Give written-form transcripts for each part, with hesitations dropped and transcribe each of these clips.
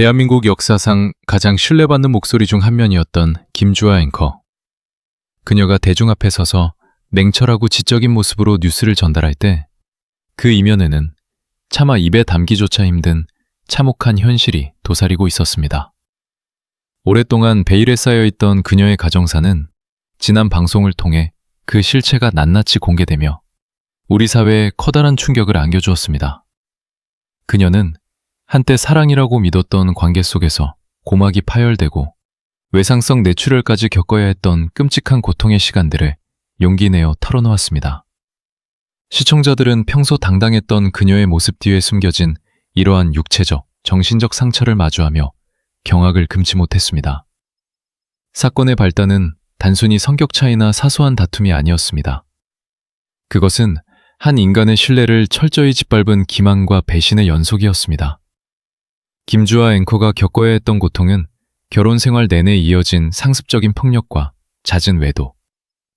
대한민국 역사상 가장 신뢰받는 목소리 중 한 면이었던 김주아 앵커. 그녀가 대중 앞에 서서 냉철하고 지적인 모습으로 뉴스를 전달할 때 그 이면에는 차마 입에 담기조차 힘든 참혹한 현실이 도사리고 있었습니다. 오랫동안 베일에 쌓여있던 그녀의 가정사는 지난 방송을 통해 그 실체가 낱낱이 공개되며 우리 사회에 커다란 충격을 안겨주었습니다. 그녀는 한때 사랑이라고 믿었던 관계 속에서 고막이 파열되고 외상성 뇌출혈까지 겪어야 했던 끔찍한 고통의 시간들을 용기 내어 털어놓았습니다. 시청자들은 평소 당당했던 그녀의 모습 뒤에 숨겨진 이러한 육체적, 정신적 상처를 마주하며 경악을 금치 못했습니다. 사건의 발단은 단순히 성격 차이나 사소한 다툼이 아니었습니다. 그것은 한 인간의 신뢰를 철저히 짓밟은 기만과 배신의 연속이었습니다. 김주아 앵커가 겪어야 했던 고통은 결혼 생활 내내 이어진 상습적인 폭력과 잦은 외도,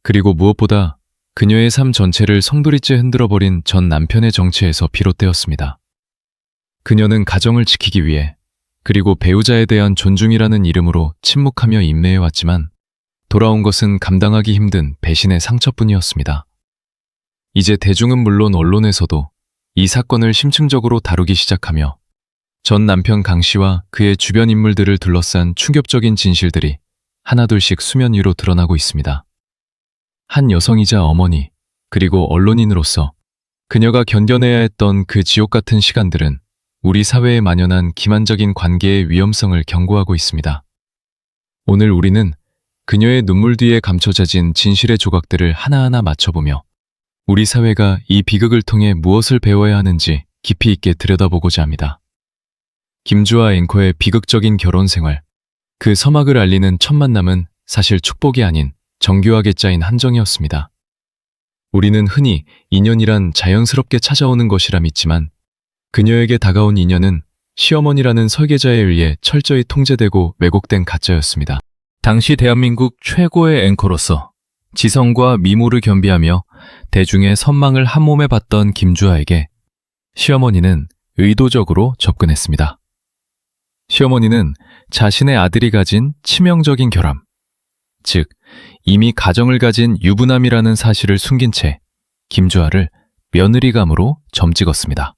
그리고 무엇보다 그녀의 삶 전체를 송두리째 흔들어버린 전 남편의 정체에서 비롯되었습니다. 그녀는 가정을 지키기 위해 그리고 배우자에 대한 존중이라는 이름으로 침묵하며 인내해왔지만 돌아온 것은 감당하기 힘든 배신의 상처뿐이었습니다. 이제 대중은 물론 언론에서도 이 사건을 심층적으로 다루기 시작하며 전 남편 강 씨와 그의 주변 인물들을 둘러싼 충격적인 진실들이 하나둘씩 수면 위로 드러나고 있습니다. 한 여성이자 어머니, 그리고 언론인으로서 그녀가 견뎌내야 했던 그 지옥 같은 시간들은 우리 사회에 만연한 기만적인 관계의 위험성을 경고하고 있습니다. 오늘 우리는 그녀의 눈물 뒤에 감춰져진 진실의 조각들을 하나하나 맞춰보며 우리 사회가 이 비극을 통해 무엇을 배워야 하는지 깊이 있게 들여다보고자 합니다. 김주아 앵커의 비극적인 결혼 생활, 그 서막을 알리는 첫 만남은 사실 축복이 아닌 정교하게 짜인 함정이었습니다. 우리는 흔히 인연이란 자연스럽게 찾아오는 것이라 믿지만 그녀에게 다가온 인연은 시어머니라는 설계자에 의해 철저히 통제되고 왜곡된 가짜였습니다. 당시 대한민국 최고의 앵커로서 지성과 미모를 겸비하며 대중의 선망을 한몸에 받던 김주아에게 시어머니는 의도적으로 접근했습니다. 시어머니는 자신의 아들이 가진 치명적인 결함, 즉 이미 가정을 가진 유부남이라는 사실을 숨긴 채 김주아를 며느리감으로 점찍었습니다.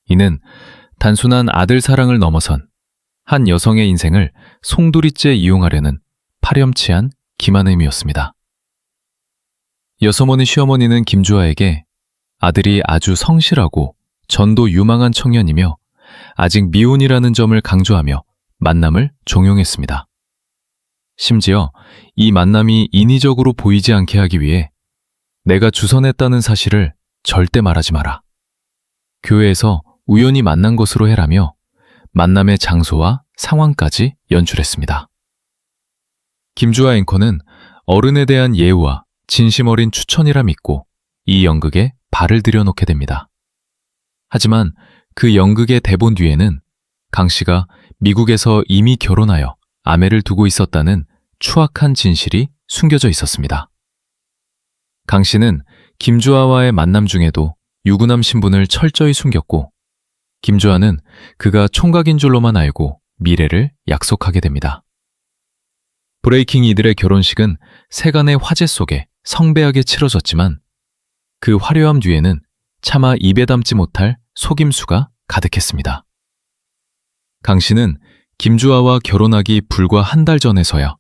이는 단순한 아들 사랑을 넘어선 한 여성의 인생을 송두리째 이용하려는 파렴치한 기만음이었습니다. 여서머니 시어머니는 김주아에게 아들이 아주 성실하고 전도 유망한 청년이며 아직 미혼이라는 점을 강조하며 만남을 종용했습니다. 심지어 이 만남이 인위적으로 보이지 않게 하기 위해 내가 주선했다는 사실을 절대 말하지 마라. 교회에서 우연히 만난 것으로 해라며 만남의 장소와 상황까지 연출했습니다. 김주아 앵커는 어른에 대한 예우와 진심 어린 추천이라 믿고 이 연극에 발을 들여놓게 됩니다. 하지만 그 연극의 대본 뒤에는 강 씨가 미국에서 이미 결혼하여 아내를 두고 있었다는 추악한 진실이 숨겨져 있었습니다. 강 씨는 김주아와의 만남 중에도 유부남 신분을 철저히 숨겼고 김주아는 그가 총각인 줄로만 알고 미래를 약속하게 됩니다. 브레이킹 이들의 결혼식은 세간의 화제 속에 성대하게 치러졌지만 그 화려함 뒤에는 차마 입에 담지 못할 속임수가 가득했습니다. 강 씨는 김주아와 결혼하기 불과 한 달 전에서야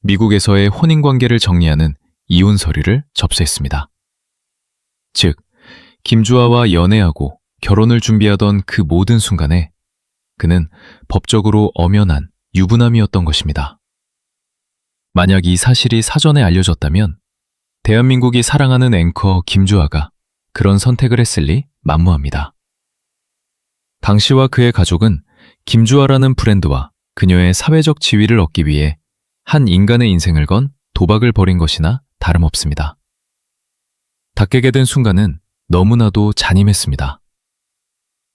미국에서의 혼인관계를 정리하는 이혼 서류를 접수했습니다. 즉, 김주아와 연애하고 결혼을 준비하던 그 모든 순간에 그는 법적으로 엄연한 유부남이었던 것입니다. 만약 이 사실이 사전에 알려졌다면 대한민국이 사랑하는 앵커 김주아가 그런 선택을 했을 리 만무합니다. 강 씨와 그의 가족은 김주아라는 브랜드와 그녀의 사회적 지위를 얻기 위해 한 인간의 인생을 건 도박을 벌인 것이나 다름없습니다. 다 깨게 된 순간은 너무나도 잔인했습니다.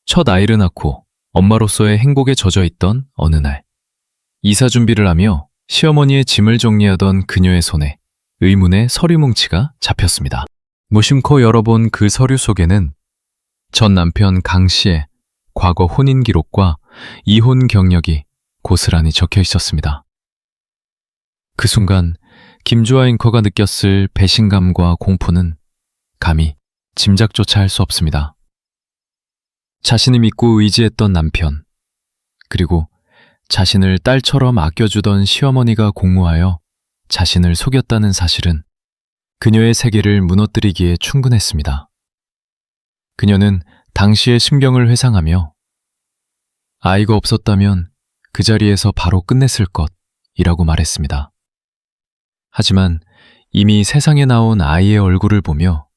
첫 아이를 낳고 엄마로서의 행복에 젖어있던 어느 날, 이사 준비를 하며 시어머니의 짐을 정리하던 그녀의 손에 의문의 서류 뭉치가 잡혔습니다. 무심코 열어본 그 서류 속에는 전 남편 강 씨의 과거 혼인 기록과 이혼 경력이 고스란히 적혀 있었습니다. 그 순간 김주아 앵커가 느꼈을 배신감과 공포는 감히 짐작조차 할 수 없습니다. 자신이 믿고 의지했던 남편, 그리고 자신을 딸처럼 아껴주던 시어머니가 공모하여 자신을 속였다는 사실은 그녀의 세계를 무너뜨리기에 충분했습니다. 그녀는 당시의 심경을 회상하며 아이가 없었다면 그 자리에서 바로 끝냈을 것이라고 말했습니다. 하지만 이미 세상에 나온 아이의 얼굴을 보며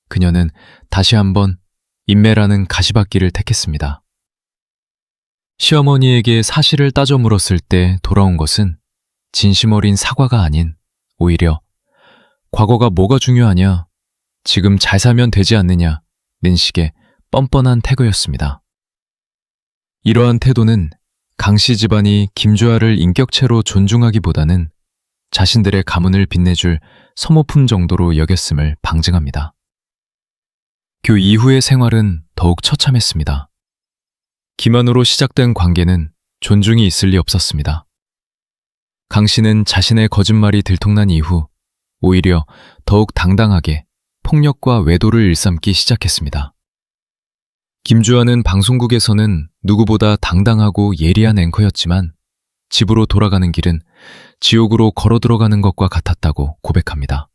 그녀는 다시 한번 인매라는 가시밭길을 택했습니다. 시어머니에게 사실을 따져 물었을 때 돌아온 것은 진심 어린 사과가 아닌 오히려 과거가 뭐가 중요하냐, 지금 잘 살면 되지 않느냐는 식의 뻔뻔한 태도였습니다. 이러한 태도는 강씨 집안이 김주아를 인격체로 존중하기보다는 자신들의 가문을 빛내줄 소모품 정도로 여겼음을 방증합니다. 그 이후의 생활은 더욱 처참했습니다. 기만으로 시작된 관계는 존중이 있을 리 없었습니다. 강 씨는 자신의 거짓말이 들통난 이후 오히려 더욱 당당하게 폭력과 외도를 일삼기 시작했습니다. 김주아는 방송국에서는 누구보다 당당하고 예리한 앵커였지만 집으로 돌아가는 길은 지옥으로 걸어 들어가는 것과 같았다고 고백합니다.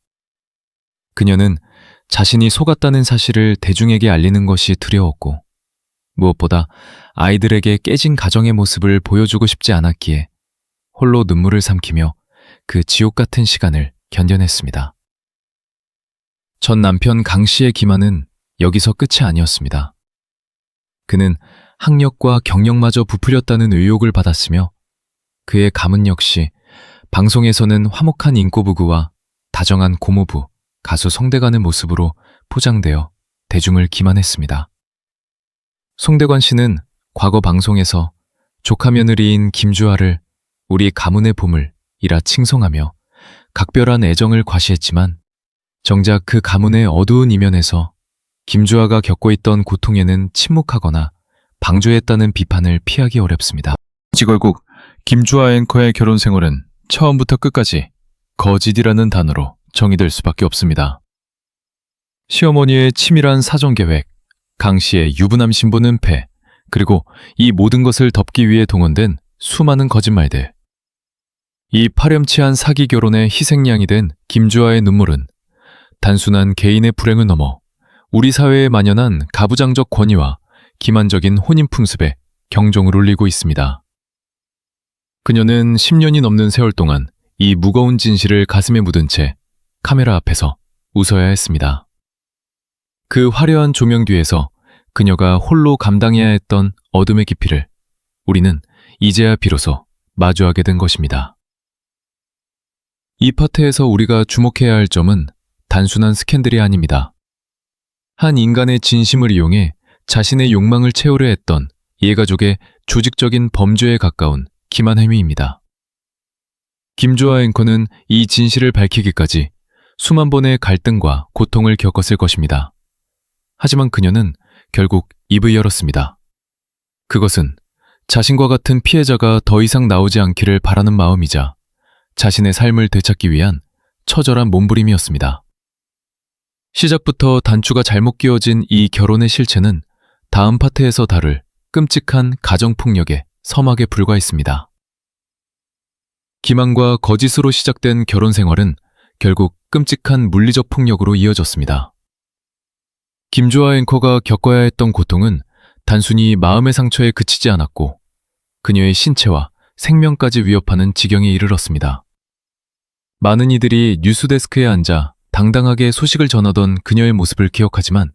그녀는 자신이 속았다는 사실을 대중에게 알리는 것이 두려웠고 무엇보다 아이들에게 깨진 가정의 모습을 보여주고 싶지 않았기에 홀로 눈물을 삼키며 그 지옥 같은 시간을 견뎌냈습니다. 전 남편 강 씨의 기만은 여기서 끝이 아니었습니다. 그는 학력과 경력마저 부풀렸다는 의혹을 받았으며 그의 가문 역시 방송에서는 화목한 인꼬부부와 다정한 고모부, 가수 송대관의 모습으로 포장되어 대중을 기만했습니다. 송대관 씨는 과거 방송에서 조카 며느리인 김주아를 우리 가문의 보물이라 칭송하며 각별한 애정을 과시했지만 정작 그 가문의 어두운 이면에서 김주아가 겪고 있던 고통에는 침묵하거나 방조했다는 비판을 피하기 어렵습니다. 결국 김주아 앵커의 결혼 생활은 처음부터 끝까지 거짓이라는 단어로 정의될 수밖에 없습니다. 시어머니의 치밀한 사정계획, 강 씨의 유부남 신분 은폐, 그리고 이 모든 것을 덮기 위해 동원된 수많은 거짓말들. 이 파렴치한 사기 결혼의 희생양이 된 김주아의 눈물은 단순한 개인의 불행을 넘어 우리 사회에 만연한 가부장적 권위와 기만적인 혼인 풍습에 경종을 울리고 있습니다. 그녀는 10년이 넘는 세월 동안 이 무거운 진실을 가슴에 묻은 채 카메라 앞에서 웃어야 했습니다. 그 화려한 조명 뒤에서 그녀가 홀로 감당해야 했던 어둠의 깊이를 우리는 이제야 비로소 마주하게 된 것입니다. 이 파트에서 우리가 주목해야 할 점은 단순한 스캔들이 아닙니다. 한 인간의 진심을 이용해 자신의 욕망을 채우려 했던 예가족의 조직적인 범죄에 가까운 기만 행위입니다. 김주아 앵커는 이 진실을 밝히기까지 수만 번의 갈등과 고통을 겪었을 것입니다. 하지만 그녀는 결국 입을 열었습니다. 그것은 자신과 같은 피해자가 더 이상 나오지 않기를 바라는 마음이자 자신의 삶을 되찾기 위한 처절한 몸부림이었습니다. 시작부터 단추가 잘못 끼워진 이 결혼의 실체는 다음 파트에서 다룰 끔찍한 가정폭력의 서막에 불과했습니다. 기만과 거짓으로 시작된 결혼 생활은 결국 끔찍한 물리적 폭력으로 이어졌습니다. 김주아 앵커가 겪어야 했던 고통은 단순히 마음의 상처에 그치지 않았고 그녀의 신체와 생명까지 위협하는 지경에 이르렀습니다. 많은 이들이 뉴스데스크에 앉아 당당하게 소식을 전하던 그녀의 모습을 기억하지만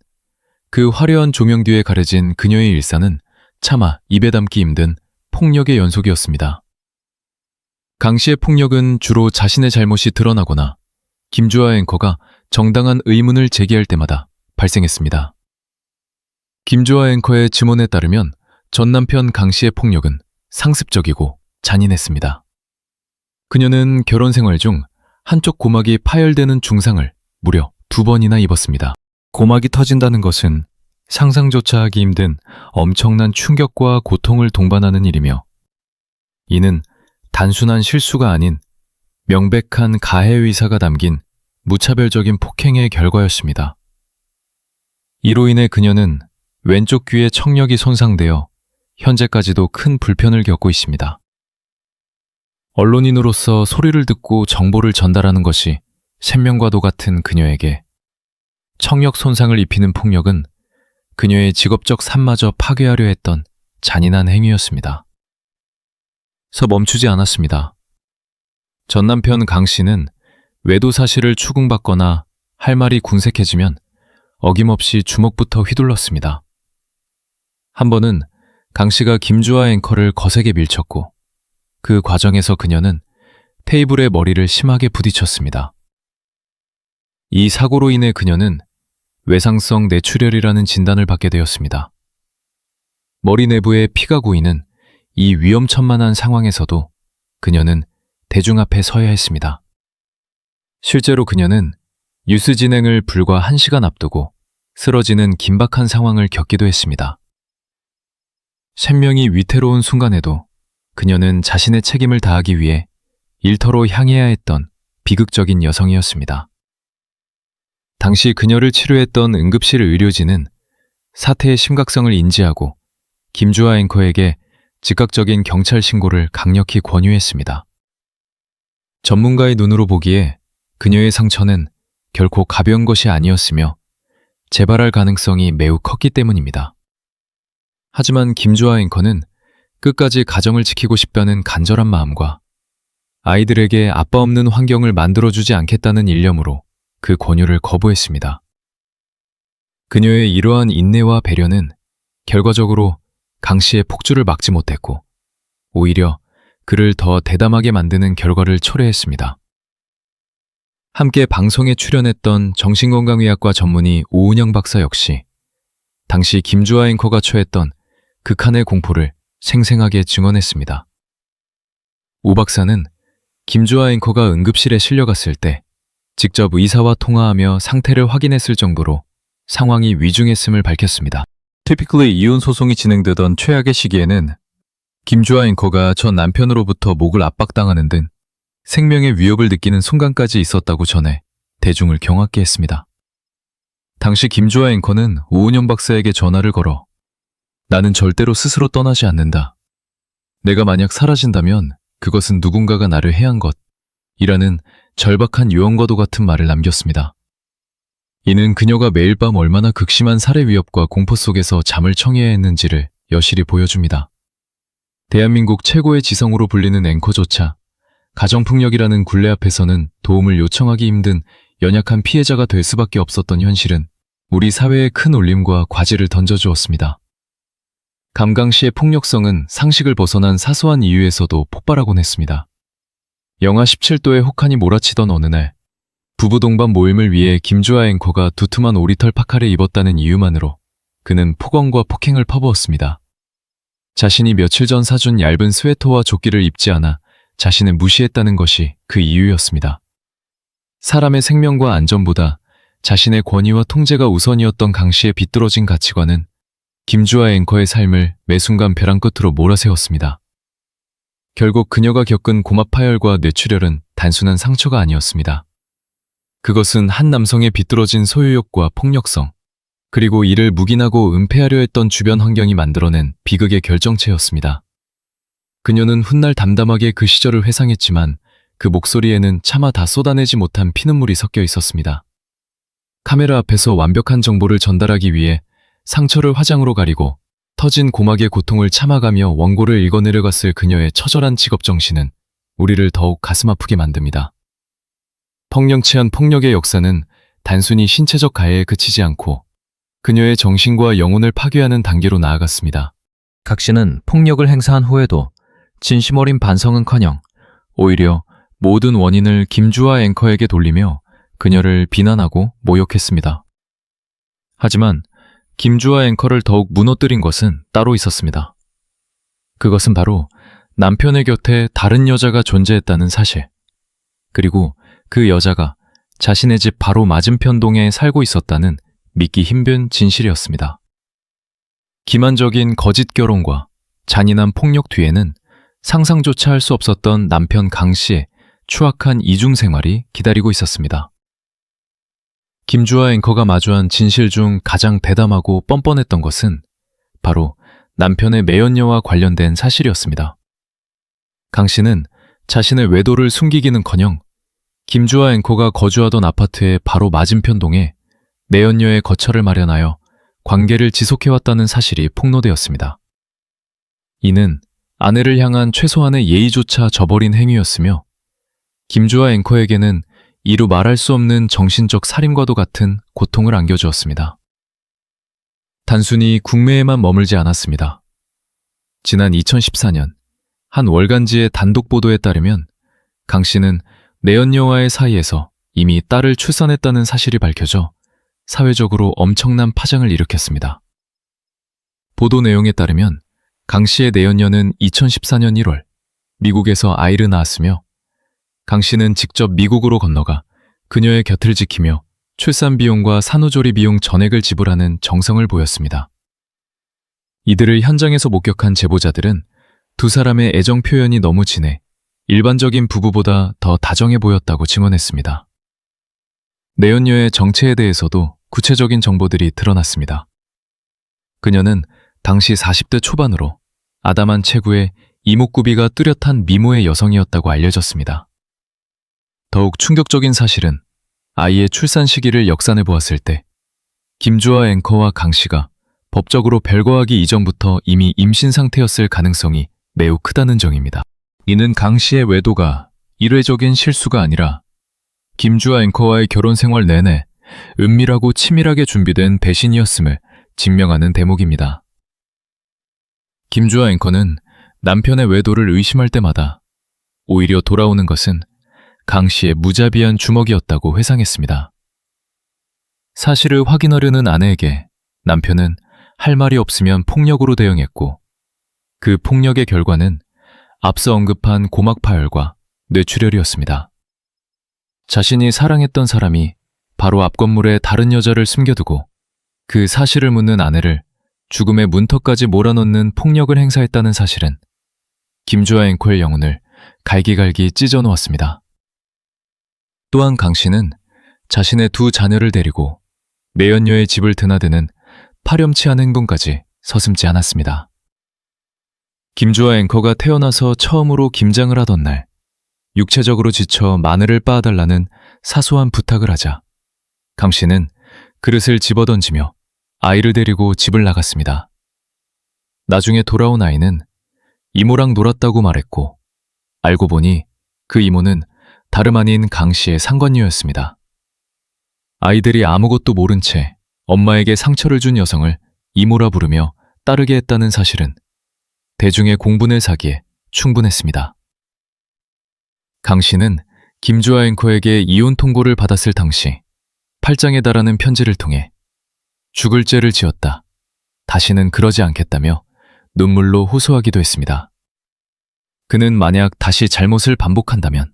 그 화려한 조명 뒤에 가려진 그녀의 일상은 차마 입에 담기 힘든 폭력의 연속이었습니다. 강 씨의 폭력은 주로 자신의 잘못이 드러나거나 김주아 앵커가 정당한 의문을 제기할 때마다 발생했습니다. 김주아 앵커의 증언에 따르면 전 남편 강 씨의 폭력은 상습적이고 잔인했습니다. 그녀는 결혼 생활 중 한쪽 고막이 파열되는 중상을 무려 2번이나 입었습니다. 고막이 터진다는 것은 상상조차 하기 힘든 엄청난 충격과 고통을 동반하는 일이며 이는 단순한 실수가 아닌 명백한 가해 의사가 담긴 무차별적인 폭행의 결과였습니다. 이로 인해 그녀는 왼쪽 귀의 청력이 손상되어 현재까지도 큰 불편을 겪고 있습니다. 언론인으로서 소리를 듣고 정보를 전달하는 것이 생명과도 같은 그녀에게 청력 손상을 입히는 폭력은 그녀의 직업적 삶마저 파괴하려 했던 잔인한 행위였습니다. 멈추지 않았습니다. 전 남편 강 씨는 외도 사실을 추궁받거나 할 말이 궁색해지면 어김없이 주먹부터 휘둘렀습니다. 한 번은 강 씨가 김주아 앵커를 거세게 밀쳤고 그 과정에서 그녀는 테이블에 머리를 심하게 부딪혔습니다. 이 사고로 인해 그녀는 외상성 뇌출혈이라는 진단을 받게 되었습니다. 머리 내부에 피가 고이는 이 위험천만한 상황에서도 그녀는 대중 앞에 서야 했습니다. 실제로 그녀는 뉴스 진행을 불과 1시간 앞두고 쓰러지는 긴박한 상황을 겪기도 했습니다. 생명이 위태로운 순간에도 그녀는 자신의 책임을 다하기 위해 일터로 향해야 했던 비극적인 여성이었습니다. 당시 그녀를 치료했던 응급실 의료진은 사태의 심각성을 인지하고 김주아 앵커에게 즉각적인 경찰 신고를 강력히 권유했습니다. 전문가의 눈으로 보기에 그녀의 상처는 결코 가벼운 것이 아니었으며 재발할 가능성이 매우 컸기 때문입니다. 하지만 김주아 앵커는 끝까지 가정을 지키고 싶다는 간절한 마음과 아이들에게 아빠 없는 환경을 만들어주지 않겠다는 일념으로 그 권유를 거부했습니다. 그녀의 이러한 인내와 배려는 결과적으로 강 씨의 폭주를 막지 못했고 오히려 그를 더 대담하게 만드는 결과를 초래했습니다. 함께 방송에 출연했던 정신건강의학과 전문의 오은영 박사 역시 당시 김주아 앵커가 처했던 극한의 공포를 생생하게 증언했습니다. 오 박사는 김주아 앵커가 응급실에 실려갔을 때 직접 의사와 통화하며 상태를 확인했을 정도로 상황이 위중했음을 밝혔습니다. Typically 이혼 소송이 진행되던 최악의 시기에는 김주아 앵커가 전 남편으로부터 목을 압박당하는 등 생명의 위협을 느끼는 순간까지 있었다고 전해 대중을 경악게 했습니다. 당시 김주아 앵커는 오은영 박사에게 전화를 걸어 나는 절대로 스스로 떠나지 않는다. 내가 만약 사라진다면 그것은 누군가가 나를 해한 것이라는 절박한 유언과도 같은 말을 남겼습니다. 이는 그녀가 매일 밤 얼마나 극심한 살해 위협과 공포 속에서 잠을 청해야 했는지를 여실히 보여줍니다. 대한민국 최고의 지성으로 불리는 앵커조차 가정폭력이라는 굴레 앞에서는 도움을 요청하기 힘든 연약한 피해자가 될 수밖에 없었던 현실은 우리 사회에 큰 울림과 과제를 던져주었습니다. 감강 씨의 폭력성은 상식을 벗어난 사소한 이유에서도 폭발하곤 했습니다. 영하 17도의 혹한이 몰아치던 어느 날 부부 동반 모임을 위해 김주아 앵커가 두툼한 오리털 파카를 입었다는 이유만으로 그는 폭언과 폭행을 퍼부었습니다. 자신이 며칠 전 사준 얇은 스웨터와 조끼를 입지 않아 자신을 무시했다는 것이 그 이유였습니다. 사람의 생명과 안전보다 자신의 권위와 통제가 우선이었던 강 씨의 비뚤어진 가치관은 김주아 앵커의 삶을 매 순간 벼랑 끝으로 몰아세웠습니다. 결국 그녀가 겪은 고막 파열과 뇌출혈은 단순한 상처가 아니었습니다. 그것은 한 남성의 비뚤어진 소유욕과 폭력성, 그리고 이를 묵인하고 은폐하려 했던 주변 환경이 만들어낸 비극의 결정체였습니다. 그녀는 훗날 담담하게 그 시절을 회상했지만 그 목소리에는 차마 다 쏟아내지 못한 피눈물이 섞여 있었습니다. 카메라 앞에서 완벽한 정보를 전달하기 위해 상처를 화장으로 가리고 터진 고막의 고통을 참아가며 원고를 읽어내려갔을 그녀의 처절한 직업정신은 우리를 더욱 가슴 아프게 만듭니다. 펑령치한 폭력의 역사는 단순히 신체적 가해에 그치지 않고 그녀의 정신과 영혼을 파괴하는 단계로 나아갔습니다. 각 씨는 폭력을 행사한 후에도 진심 어린 반성은커녕 오히려 모든 원인을 김주아 앵커에게 돌리며 그녀를 비난하고 모욕했습니다. 하지만 김주아 앵커를 더욱 무너뜨린 것은 따로 있었습니다. 그것은 바로 남편의 곁에 다른 여자가 존재했다는 사실, 그리고 그 여자가 자신의 집 바로 맞은편 동에 살고 있었다는 믿기 힘든 진실이었습니다. 기만적인 거짓 결혼과 잔인한 폭력 뒤에는 상상조차 할 수 없었던 남편 강 씨의 추악한 이중 생활이 기다리고 있었습니다. 김주아 앵커가 마주한 진실 중 가장 대담하고 뻔뻔했던 것은 바로 남편의 매연녀와 관련된 사실이었습니다. 강 씨는 자신의 외도를 숨기기는커녕 김주아 앵커가 거주하던 아파트의 바로 맞은편 동에 매연녀의 거처를 마련하여 관계를 지속해왔다는 사실이 폭로되었습니다. 이는 아내를 향한 최소한의 예의조차 저버린 행위였으며 김주아 앵커에게는 이루 말할 수 없는 정신적 살인과도 같은 고통을 안겨주었습니다. 단순히 국내에만 머물지 않았습니다. 지난 2014년 한 월간지의 단독 보도에 따르면 강 씨는 내연녀와의 사이에서 이미 딸을 출산했다는 사실이 밝혀져 사회적으로 엄청난 파장을 일으켰습니다. 보도 내용에 따르면 강 씨의 내연녀는 2014년 1월 미국에서 아이를 낳았으며 강 씨는 직접 미국으로 건너가 그녀의 곁을 지키며 출산 비용과 산후조리 비용 전액을 지불하는 정성을 보였습니다. 이들을 현장에서 목격한 제보자들은 두 사람의 애정 표현이 너무 진해 일반적인 부부보다 더 다정해 보였다고 증언했습니다. 내연녀의 정체에 대해서도 구체적인 정보들이 드러났습니다. 그녀는 당시 40대 초반으로 아담한 체구에 이목구비가 뚜렷한 미모의 여성이었다고 알려졌습니다. 더욱 충격적인 사실은 아이의 출산 시기를 역산해 보았을 때 김주아 앵커와 강 씨가 법적으로 별거하기 이전부터 이미 임신 상태였을 가능성이 매우 크다는 점입니다. 이는 강 씨의 외도가 일회적인 실수가 아니라 김주아 앵커와의 결혼 생활 내내 은밀하고 치밀하게 준비된 배신이었음을 증명하는 대목입니다. 김주아 앵커는 남편의 외도를 의심할 때마다 오히려 돌아오는 것은 강 씨의 무자비한 주먹이었다고 회상했습니다. 사실을 확인하려는 아내에게 남편은 할 말이 없으면 폭력으로 대응했고 그 폭력의 결과는 앞서 언급한 고막 파열과 뇌출혈이었습니다. 자신이 사랑했던 사람이 바로 앞 건물에 다른 여자를 숨겨두고 그 사실을 묻는 아내를 죽음의 문턱까지 몰아넣는 폭력을 행사했다는 사실은 김주아 앵커의 영혼을 갈기갈기 찢어놓았습니다. 또한 강 씨는 자신의 두 자녀를 데리고 내연녀의 집을 드나드는 파렴치한 행동까지 서슴지 않았습니다. 김주아 앵커가 태어나서 처음으로 김장을 하던 날, 육체적으로 지쳐 마늘을 빻아달라는 사소한 부탁을 하자 강 씨는 그릇을 집어던지며 아이를 데리고 집을 나갔습니다. 나중에 돌아온 아이는 이모랑 놀았다고 말했고 알고 보니 그 이모는 다름 아닌 강 씨의 상관녀였습니다. 아이들이 아무것도 모른 채 엄마에게 상처를 준 여성을 이모라 부르며 따르게 했다는 사실은 대중의 공분을 사기에 충분했습니다. 강 씨는 김주아 앵커에게 이혼 통보를 받았을 당시 8장에 달하는 편지를 통해 죽을 죄를 지었다. 다시는 그러지 않겠다며 눈물로 호소하기도 했습니다. 그는 만약 다시 잘못을 반복한다면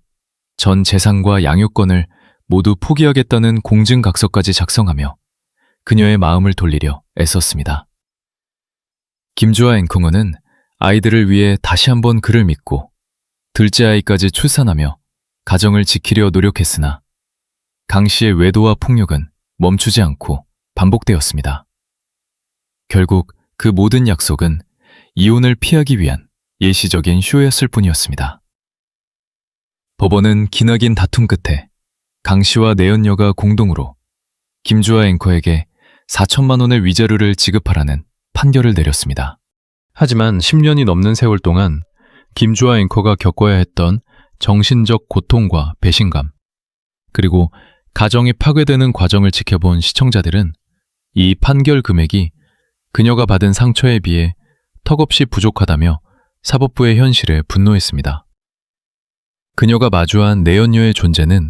전 재산과 양육권을 모두 포기하겠다는 공증각서까지 작성하며 그녀의 마음을 돌리려 애썼습니다. 김주아 앵커는 아이들을 위해 다시 한번 그를 믿고 둘째 아이까지 출산하며 가정을 지키려 노력했으나 강 씨의 외도와 폭력은 멈추지 않고 반복되었습니다. 결국 그 모든 약속은 이혼을 피하기 위한 일시적인 쇼였을 뿐이었습니다. 법원은 기나긴 다툼 끝에 강 씨와 내연녀가 공동으로 김주아 앵커에게 4천만 원의 위자료를 지급하라는 판결을 내렸습니다. 하지만 10년이 넘는 세월 동안 김주아 앵커가 겪어야 했던 정신적 고통과 배신감, 그리고 가정이 파괴되는 과정을 지켜본 시청자들은 이 판결 금액이 그녀가 받은 상처에 비해 턱없이 부족하다며 사법부의 현실에 분노했습니다. 그녀가 마주한 내연녀의 존재는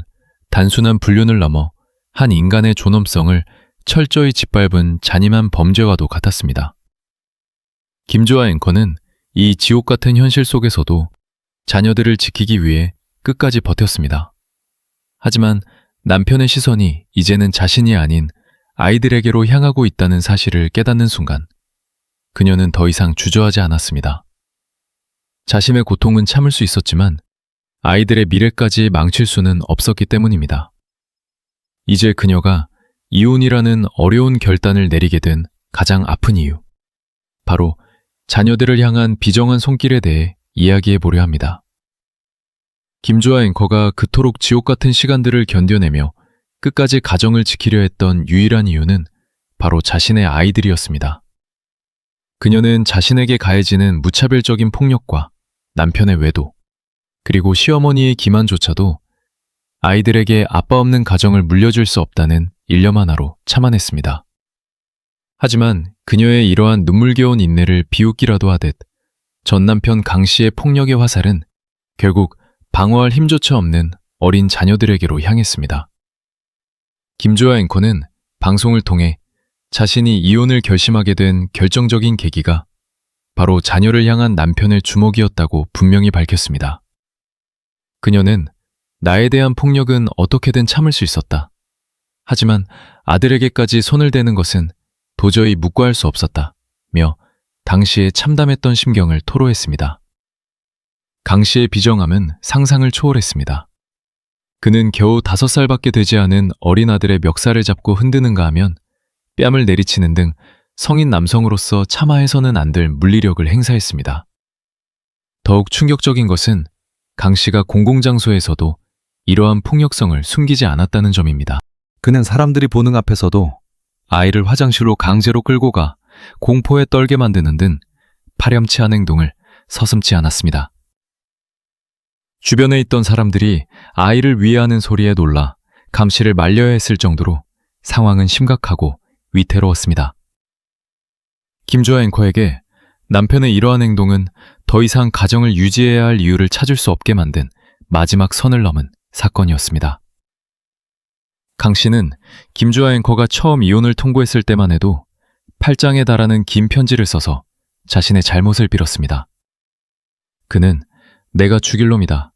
단순한 불륜을 넘어 한 인간의 존엄성을 철저히 짓밟은 잔인한 범죄와도 같았습니다. 김주아 앵커는 이 지옥 같은 현실 속에서도 자녀들을 지키기 위해 끝까지 버텼습니다. 하지만 남편의 시선이 이제는 자신이 아닌 아이들에게로 향하고 있다는 사실을 깨닫는 순간 그녀는 더 이상 주저하지 않았습니다. 자신의 고통은 참을 수 있었지만 아이들의 미래까지 망칠 수는 없었기 때문입니다. 이제 그녀가 이혼이라는 어려운 결단을 내리게 된 가장 아픈 이유, 바로 자녀들을 향한 비정한 손길에 대해 이야기해 보려 합니다. 김주아 앵커가 그토록 지옥 같은 시간들을 견뎌내며 끝까지 가정을 지키려 했던 유일한 이유는 바로 자신의 아이들이었습니다. 그녀는 자신에게 가해지는 무차별적인 폭력과 남편의 외도, 그리고 시어머니의 기만조차도 아이들에게 아빠 없는 가정을 물려줄 수 없다는 일념 하나로 참아냈습니다. 하지만 그녀의 이러한 눈물겨운 인내를 비웃기라도 하듯 전 남편 강 씨의 폭력의 화살은 결국 방어할 힘조차 없는 어린 자녀들에게로 향했습니다. 김주아 앵커는 방송을 통해 자신이 이혼을 결심하게 된 결정적인 계기가 바로 자녀를 향한 남편의 주먹이었다고 분명히 밝혔습니다. 그녀는 나에 대한 폭력은 어떻게든 참을 수 있었다. 하지만 아들에게까지 손을 대는 것은 도저히 묵과할 수 없었다며 당시에 참담했던 심경을 토로했습니다. 강 씨의 비정함은 상상을 초월했습니다. 그는 겨우 5살밖에 되지 않은 어린 아들의 멱살을 잡고 흔드는가 하면 뺨을 내리치는 등 성인 남성으로서 참아해서는 안 될 물리력을 행사했습니다. 더욱 충격적인 것은 강 씨가 공공장소에서도 이러한 폭력성을 숨기지 않았다는 점입니다. 그는 사람들이 보는 앞에서도 아이를 화장실로 강제로 끌고 가 공포에 떨게 만드는 등 파렴치한 행동을 서슴지 않았습니다. 주변에 있던 사람들이 아이를 위해하는 소리에 놀라 강 씨를 말려야 했을 정도로 상황은 심각하고 위태로웠습니다. 김주아 앵커에게 남편의 이러한 행동은 더 이상 가정을 유지해야 할 이유를 찾을 수 없게 만든 마지막 선을 넘은 사건이었습니다. 강 씨는 김주아 앵커가 처음 이혼을 통보했을 때만 해도 8장에 달하는 긴 편지를 써서 자신의 잘못을 빌었습니다. 그는 내가 죽일 놈이다.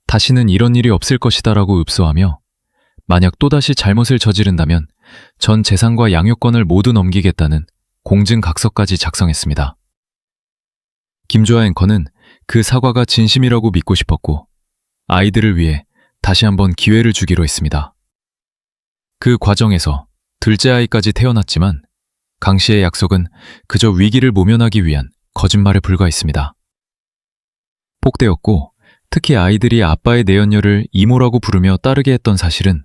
다시는 이런 일이 없을 것이다 라고 읍소하며 만약 또다시 잘못을 저지른다면 전 재산과 양육권을 모두 넘기겠다는 공증각서까지 작성했습니다. 김주아 앵커는 그 사과가 진심이라고 믿고 싶었고 아이들을 위해 다시 한번 기회를 주기로 했습니다. 그 과정에서 둘째 아이까지 태어났지만 강 씨의 약속은 그저 위기를 모면하기 위한 거짓말에 불과했습니다. 폭대였고 특히 아이들이 아빠의 내연녀를 이모라고 부르며 따르게 했던 사실은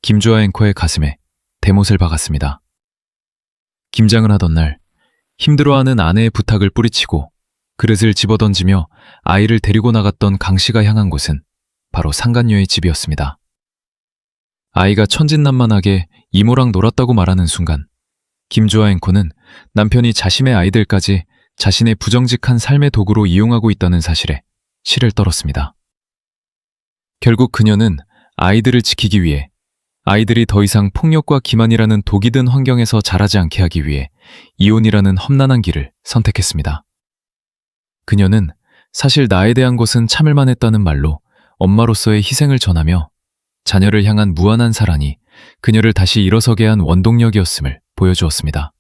김주아 앵커의 가슴에 대못을 박았습니다. 김장을 하던 날 힘들어하는 아내의 부탁을 뿌리치고 그릇을 집어던지며 아이를 데리고 나갔던 강 씨가 향한 곳은 바로 상간녀의 집이었습니다. 아이가 천진난만하게 이모랑 놀았다고 말하는 순간 김주아 앵커는 남편이 자신의 아이들까지 자신의 부정직한 삶의 도구로 이용하고 있다는 사실에 치를 떨었습니다. 결국 그녀는 아이들을 지키기 위해 아이들이 더 이상 폭력과 기만이라는 독이 든 환경에서 자라지 않게 하기 위해 이혼이라는 험난한 길을 선택했습니다. 그녀는 사실 나에 대한 것은 참을만 했다는 말로 엄마로서의 희생을 전하며 자녀를 향한 무한한 사랑이 그녀를 다시 일어서게 한 원동력이었음을 보여주었습니다.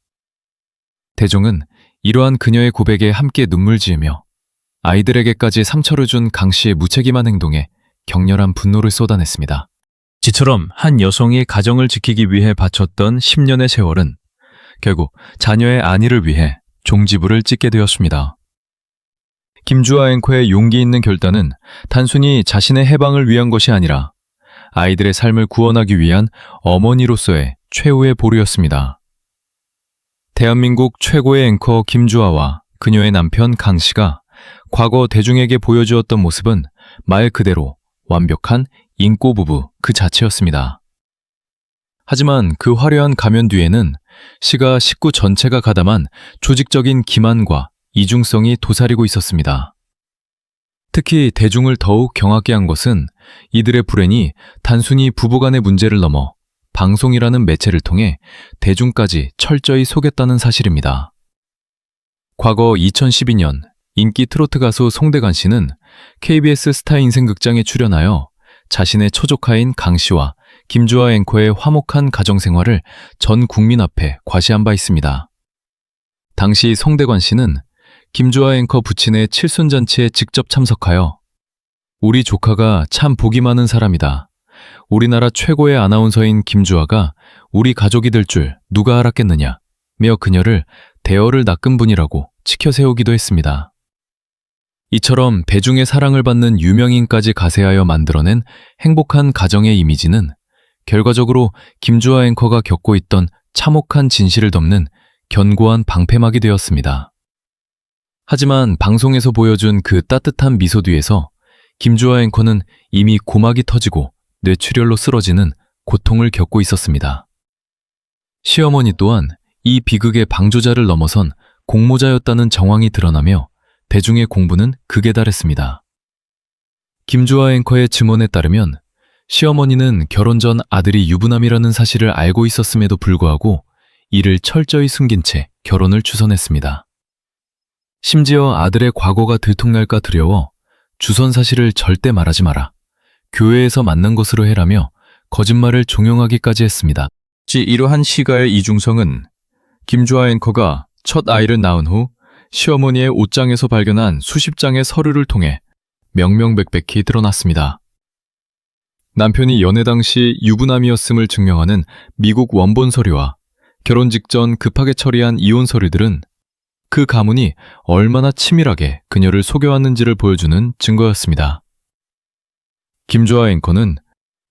대중은 이러한 그녀의 고백에 함께 눈물 지으며 아이들에게까지 상처를 준 강 씨의 무책임한 행동에 격렬한 분노를 쏟아냈습니다. 지처럼 한 여성이 가정을 지키기 위해 바쳤던 10년의 세월은 결국 자녀의 안위를 위해 종지부를 찍게 되었습니다. 김주아 앵커의 용기 있는 결단은 단순히 자신의 해방을 위한 것이 아니라 아이들의 삶을 구원하기 위한 어머니로서의 최후의 보루였습니다. 대한민국 최고의 앵커 김주아와 그녀의 남편 강 씨가 과거 대중에게 보여주었던 모습은 말 그대로 완벽한 인꼬 부부 그 자체였습니다. 하지만 그 화려한 가면 뒤에는 시가 식구 전체가 가담한 조직적인 기만과 이중성이 도사리고 있었습니다. 특히 대중을 더욱 경악게 한 것은 이들의 불행이 단순히 부부간의 문제를 넘어 방송이라는 매체를 통해 대중까지 철저히 속였다는 사실입니다. 과거 2012년 인기 트로트 가수 송대관 씨는 KBS 스타 인생극장에 출연하여 자신의 초조카인 강 씨와 김주아 앵커의 화목한 가정생활을 전 국민 앞에 과시한 바 있습니다. 당시 송대관 씨는 김주아 앵커 부친의 칠순잔치에 직접 참석하여 우리 조카가 참 복이 많은 사람이다. 우리나라 최고의 아나운서인 김주아가 우리 가족이 될 줄 누가 알았겠느냐 며 그녀를 대어를 낚은 분이라고 치켜세우기도 했습니다. 이처럼 대중의 사랑을 받는 유명인까지 가세하여 만들어낸 행복한 가정의 이미지는 결과적으로 김주아 앵커가 겪고 있던 참혹한 진실을 덮는 견고한 방패막이 되었습니다. 하지만 방송에서 보여준 그 따뜻한 미소 뒤에서 김주아 앵커는 이미 고막이 터지고 뇌출혈로 쓰러지는 고통을 겪고 있었습니다. 시어머니 또한 이 비극의 방조자를 넘어선 공모자였다는 정황이 드러나며 대중의 공분은 극에 달했습니다. 김주아 앵커의 증언에 따르면 시어머니는 결혼 전 아들이 유부남이라는 사실을 알고 있었음에도 불구하고 이를 철저히 숨긴 채 결혼을 추선했습니다. 심지어 아들의 과거가 들통날까 두려워 주선 사실을 절대 말하지 마라. 교회에서 만난 것으로 해라며 거짓말을 종용하기까지 했습니다. 이러한 시가의 이중성은 김주아 앵커가 첫 아이를 낳은 후 시어머니의 옷장에서 발견한 수십 장의 서류를 통해 명명백백히 드러났습니다. 남편이 연애 당시 유부남이었음을 증명하는 미국 원본 서류와 결혼 직전 급하게 처리한 이혼 서류들은 그 가문이 얼마나 치밀하게 그녀를 속여왔는지를 보여주는 증거였습니다. 김주아 앵커는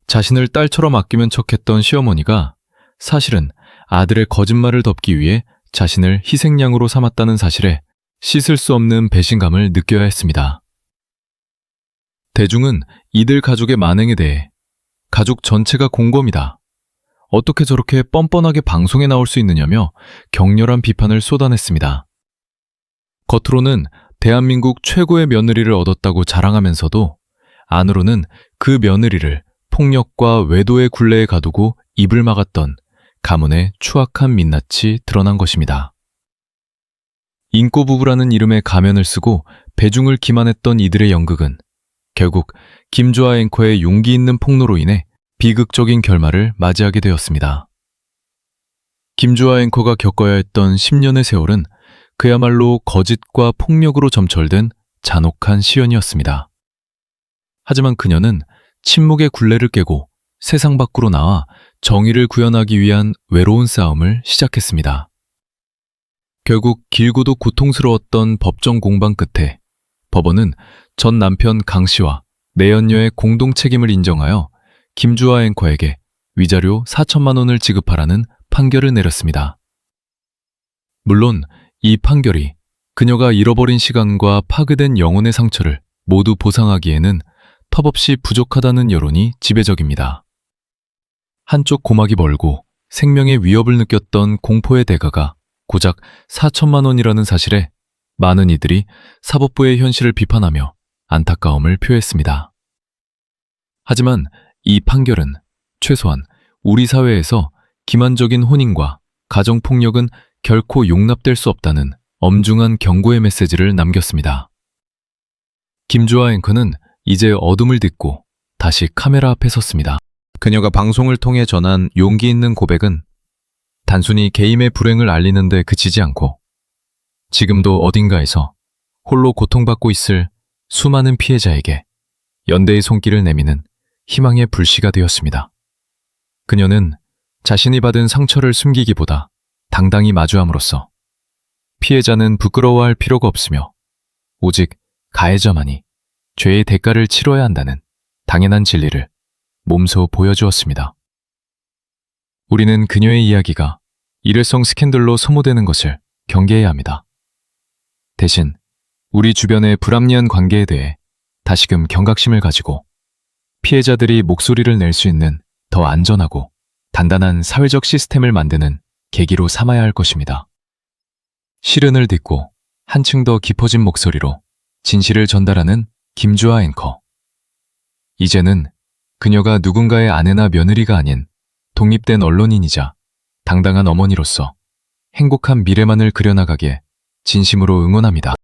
자신을 딸처럼 아끼면 척했던 시어머니가 사실은 아들의 거짓말을 덮기 위해 자신을 희생양으로 삼았다는 사실에 씻을 수 없는 배신감을 느껴야 했습니다. 대중은 이들 가족의 만행에 대해 가족 전체가 공범이다. 어떻게 저렇게 뻔뻔하게 방송에 나올 수 있느냐며 격렬한 비판을 쏟아냈습니다. 겉으로는 대한민국 최고의 며느리를 얻었다고 자랑하면서도 안으로는 그 며느리를 폭력과 외도의 굴레에 가두고 입을 막았던 가문의 추악한 민낯이 드러난 것입니다. 인꼬부부라는 이름의 가면을 쓰고 배중을 기만했던 이들의 연극은 결국 김주아 앵커의 용기 있는 폭로로 인해 비극적인 결말을 맞이하게 되었습니다. 김주아 앵커가 겪어야 했던 10년의 세월은 그야말로 거짓과 폭력으로 점철된 잔혹한 시련이었습니다. 하지만 그녀는 침묵의 굴레를 깨고 세상 밖으로 나와 정의를 구현하기 위한 외로운 싸움을 시작했습니다. 결국 길고도 고통스러웠던 법정 공방 끝에 법원은 전 남편 강 씨와 내연녀의 공동 책임을 인정하여 김주아 앵커에게 위자료 4천만 원을 지급하라는 판결을 내렸습니다. 물론 이 판결이 그녀가 잃어버린 시간과 파괴된 영혼의 상처를 모두 보상하기에는 턱없이 부족하다는 여론이 지배적입니다. 한쪽 고막이 멀고 생명의 위협을 느꼈던 공포의 대가가 고작 4천만 원이라는 사실에 많은 이들이 사법부의 현실을 비판하며 안타까움을 표했습니다. 하지만 이 판결은 최소한 우리 사회에서 기만적인 혼인과 가정폭력은 결코 용납될 수 없다는 엄중한 경고의 메시지를 남겼습니다. 김주아 앵커는 이제 어둠을 딛고 다시 카메라 앞에 섰습니다. 그녀가 방송을 통해 전한 용기 있는 고백은 단순히 개인의 불행을 알리는 데 그치지 않고 지금도 어딘가에서 홀로 고통받고 있을 수많은 피해자에게 연대의 손길을 내미는 희망의 불씨가 되었습니다. 그녀는 자신이 받은 상처를 숨기기보다 당당히 마주함으로써 피해자는 부끄러워할 필요가 없으며 오직 가해자만이 죄의 대가를 치러야 한다는 당연한 진리를 몸소 보여주었습니다. 우리는 그녀의 이야기가 일회성 스캔들로 소모되는 것을 경계해야 합니다. 대신 우리 주변의 불합리한 관계에 대해 다시금 경각심을 가지고 피해자들이 목소리를 낼 수 있는 더 안전하고 단단한 사회적 시스템을 만드는 계기로 삼아야 할 것입니다. 시련을 딛고 한층 더 깊어진 목소리로 진실을 전달하는 김주아 앵커. 이제는 그녀가 누군가의 아내나 며느리가 아닌 독립된 언론인이자 당당한 어머니로서 행복한 미래만을 그려나가기에 진심으로 응원합니다.